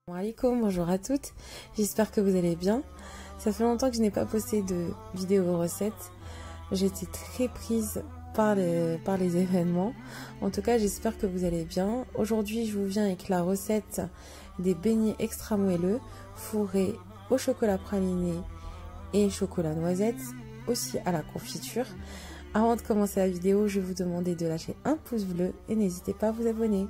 Bonjour à toutes, j'espère que vous allez bien. Ça fait longtemps que je n'ai pas posté de vidéo recettes. J'étais très prise par les événements. En tout cas, j'espère que vous allez bien. Aujourd'hui, je vous viens avec la recette des beignets extra moelleux fourrés au chocolat praliné et chocolat noisette, aussi à la confiture. Avant de commencer la vidéo, je vais vous demander de lâcher un pouce bleu et n'hésitez pas à vous abonner.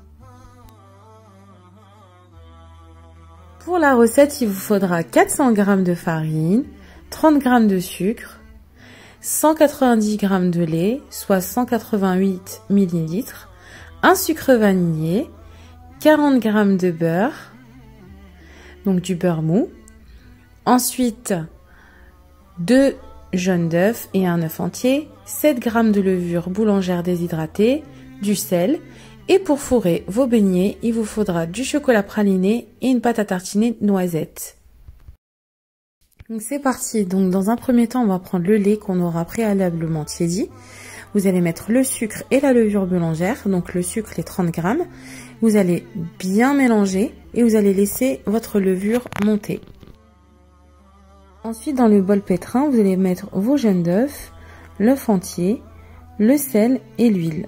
Pour la recette, il vous faudra 400 g de farine, 30 g de sucre, 190 g de lait, soit 188 ml, un sucre vanillé, 40 g de beurre, donc du beurre mou, ensuite 2 jaunes d'œufs et un œuf entier, 7 g de levure boulangère déshydratée, du sel. Et pour fourrer vos beignets, il vous faudra du chocolat praliné et une pâte à tartiner noisette. Donc c'est parti. Donc dans un premier temps, on va prendre le lait qu'on aura préalablement tiédi. Vous allez mettre le sucre et la levure boulangère, donc le sucre les 30 g. Vous allez bien mélanger et vous allez laisser votre levure monter. Ensuite, dans le bol pétrin, vous allez mettre vos jaunes d'œufs, l'œuf entier, le sel et l'huile.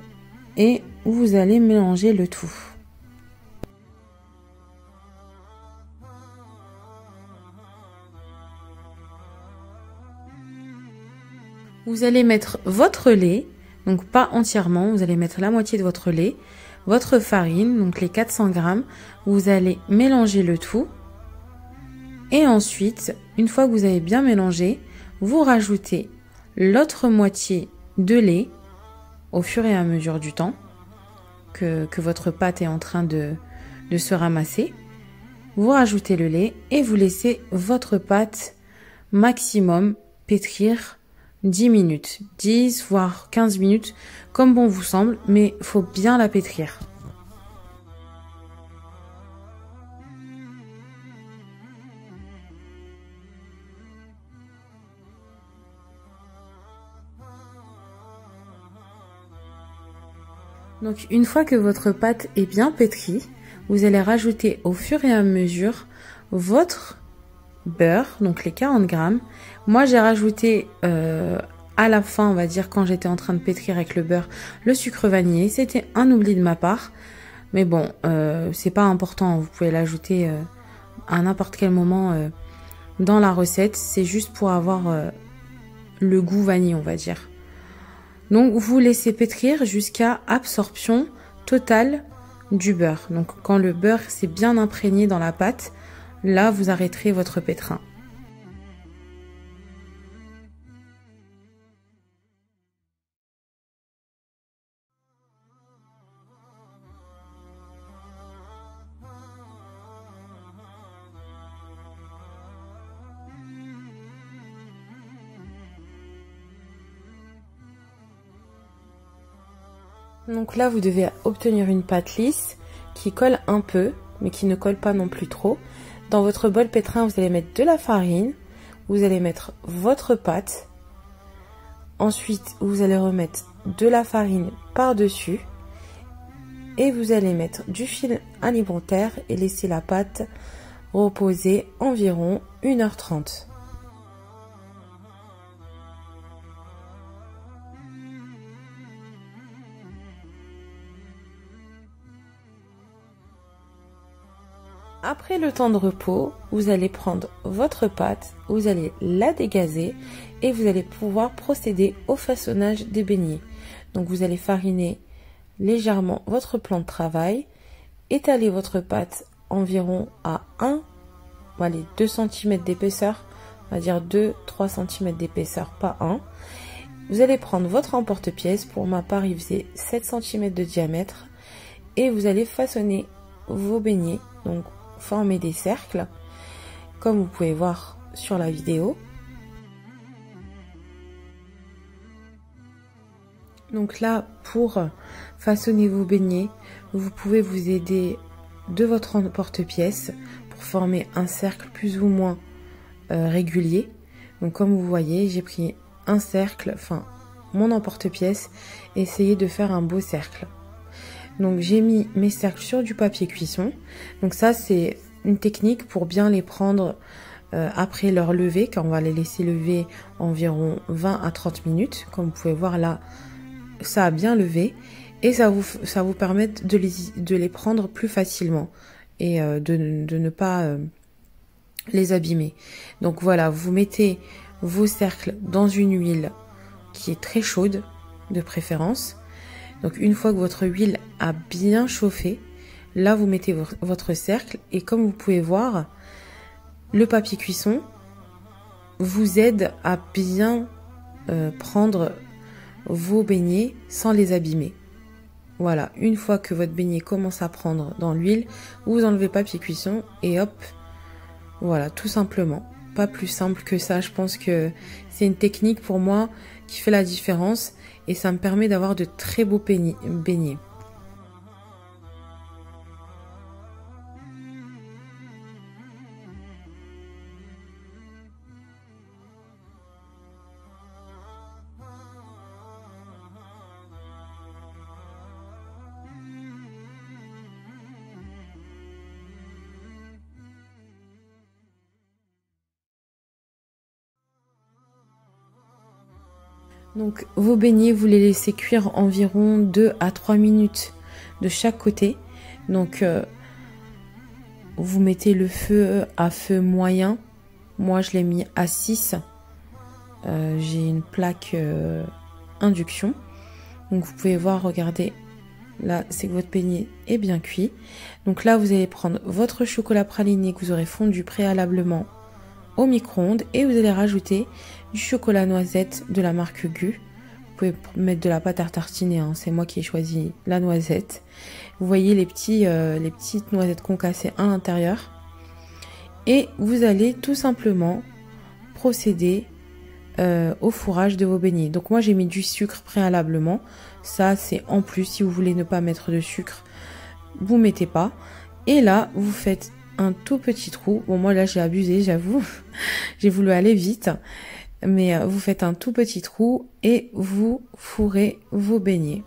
Et vous allez mélanger le tout. Vous allez mettre votre lait, donc pas entièrement, vous allez mettre la moitié de votre lait, votre farine, donc les 400 g, vous allez mélanger le tout. Et ensuite, une fois que vous avez bien mélangé, vous rajoutez l'autre moitié de lait au fur et à mesure du temps que votre pâte est en train de se ramasser. Vous rajoutez le lait et vous laissez votre pâte maximum pétrir 10 minutes, 10 voire 15 minutes comme bon vous semble, mais il faut bien la pétrir. Donc une fois que votre pâte est bien pétrie, vous allez rajouter au fur et à mesure votre beurre, donc les 40 g. Moi j'ai rajouté à la fin, on va dire quand j'étais en train de pétrir avec le beurre, le sucre vanillé. C'était un oubli de ma part, mais bon, c'est pas important, vous pouvez l'ajouter à n'importe quel moment dans la recette. C'est juste pour avoir le goût vanille, on va dire. Donc vous laissez pétrir jusqu'à absorption totale du beurre. Donc quand le beurre s'est bien imprégné dans la pâte, là vous arrêterez votre pétrin. Donc là, vous devez obtenir une pâte lisse qui colle un peu, mais qui ne colle pas non plus trop. Dans votre bol pétrin, vous allez mettre de la farine, vous allez mettre votre pâte. Ensuite, vous allez remettre de la farine par-dessus. Et vous allez mettre du fil alimentaire et laisser la pâte reposer environ 1h30. Après le temps de repos, vous allez prendre votre pâte, vous allez la dégazer et vous allez pouvoir procéder au façonnage des beignets. Donc vous allez fariner légèrement votre plan de travail, étaler votre pâte environ à 2 cm d'épaisseur, on va dire 2-3 cm d'épaisseur, pas 1. Vous allez prendre votre emporte-pièce, pour ma part il faisait 7 cm de diamètre, et vous allez façonner vos beignets, donc former des cercles comme vous pouvez voir sur la vidéo. Donc là, pour façonner vos beignets, vous pouvez vous aider de votre emporte-pièce pour former un cercle plus ou moins régulier. Donc comme vous voyez, j'ai pris un cercle, enfin mon emporte-pièce, et essayé de faire un beau cercle. Donc j'ai mis mes cercles sur du papier cuisson. Donc ça c'est une technique pour bien les prendre après leur lever, quand on va les laisser lever environ 20 à 30 minutes. Comme vous pouvez voir là, ça a bien levé et ça vous permet de les prendre plus facilement et de ne pas les abîmer. Donc voilà, vous mettez vos cercles dans une huile qui est très chaude de préférence. Donc une fois que votre huile a bien chauffé, là vous mettez votre cercle et comme vous pouvez voir, le papier cuisson vous aide à bien prendre vos beignets sans les abîmer. Voilà, une fois que votre beignet commence à prendre dans l'huile, vous enlevez papier cuisson et hop, voilà, tout simplement. Pas plus simple que ça, je pense que c'est une technique pour moi qui fait la différence et ça me permet d'avoir de très beaux beignets. Donc vos beignets, vous les laissez cuire environ 2 à 3 minutes de chaque côté. Donc vous mettez le feu à feu moyen. Moi je l'ai mis à 6. J'ai une plaque induction. Donc vous pouvez voir, regardez, là c'est que votre beignet est bien cuit. Donc là vous allez prendre votre chocolat praliné que vous aurez fondu préalablement au micro-ondes et vous allez rajouter du chocolat noisette de la marque Gu. Vous pouvez mettre de la pâte à tartiner, hein. C'est moi qui ai choisi la noisette. Vous voyez les petites noisettes concassées à l'intérieur. Et vous allez tout simplement procéder au fourrage de vos beignets. Donc moi j'ai mis du sucre préalablement. Ça c'est en plus, si vous voulez ne pas mettre de sucre, vous mettez pas. Et là vous faites un tout petit trou. Bon moi là j'ai abusé, j'avoue. J'ai voulu aller vite. Mais vous faites un tout petit trou et vous fourrez vos beignets.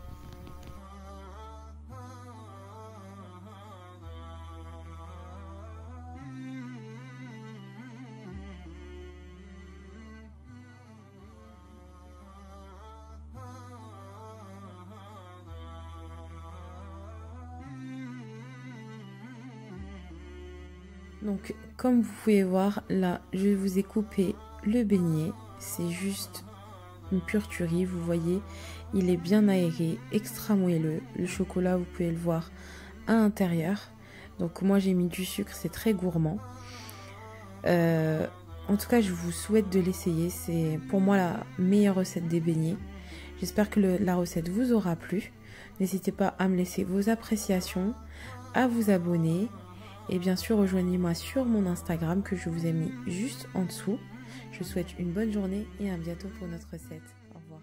Donc comme vous pouvez voir là, je vous ai coupé le beignet. C'est juste une pure tuerie, vous voyez, il est bien aéré, extra moelleux. Le chocolat, vous pouvez le voir à l'intérieur. Donc moi j'ai mis du sucre, c'est très gourmand. En tout cas je vous souhaite de l'essayer, c'est pour moi la meilleure recette des beignets. J'espère que la recette vous aura plu. N'hésitez pas à me laisser vos appréciations, à vous abonner. Et bien sûr, rejoignez-moi sur mon Instagram que je vous ai mis juste en dessous. Je vous souhaite une bonne journée et à bientôt pour notre recette. Au revoir.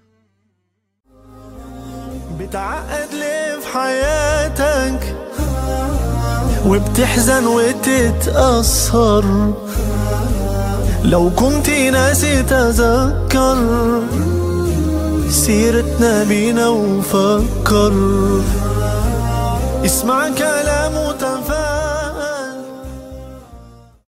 بتعقد ليه في حياتك وبتحزن وتتأثر لو كنت ناسي تذكر سيرتنا بينا وفكر اسمع كلامه